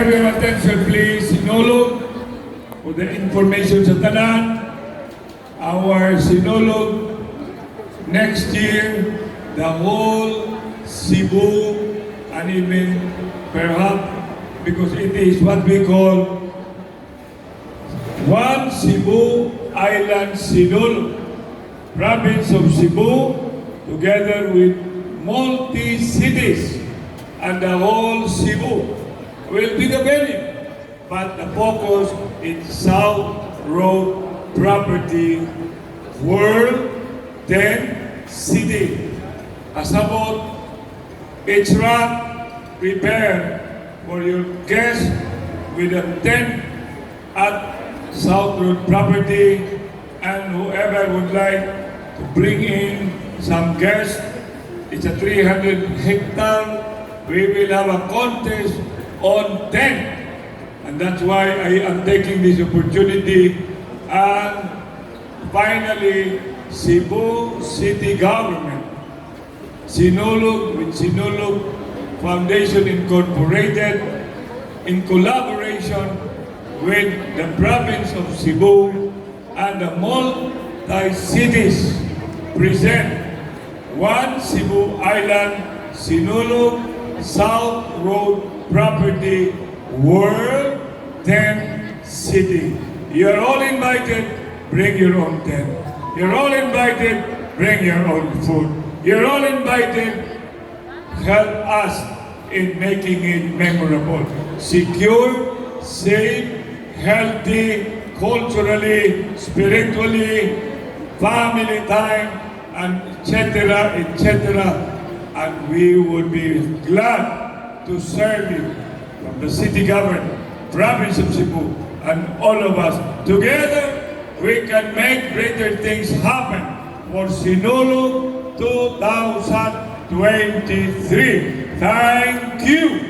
have your attention please, Sinulog, for the information sa tanan. Our Sinulog, next year, the whole Cebu, and even perhaps, because it is what we call One Cebu Island Sinulog, province of Cebu, together with multi-cities, and the whole Cebu will be the venue. But the focus is South Road Property World 10 City. As about each rack, prepare for your guests with a tent at South Road Property, and whoever would like to bring in some guests, it's a 300 hectare. We will have a contest on 10. And that's why I am taking this opportunity. And finally, Cebu City Government, Sinulog with Sinulog Foundation Incorporated, in collaboration with the province of Cebu and the multi-cities, present One Cebu Island Sinulog South Road Property World 10 City. You're all invited, bring your own tent. You're all invited, bring your own food. You're all invited, help us in making it memorable. Secure, safe, healthy, culturally, spiritually, family time, and etc., etc. And we would be glad to serve you from the city government, province of Cebu, and all of us. Together, we can make greater things happen for Sinulog 2023. Thank you.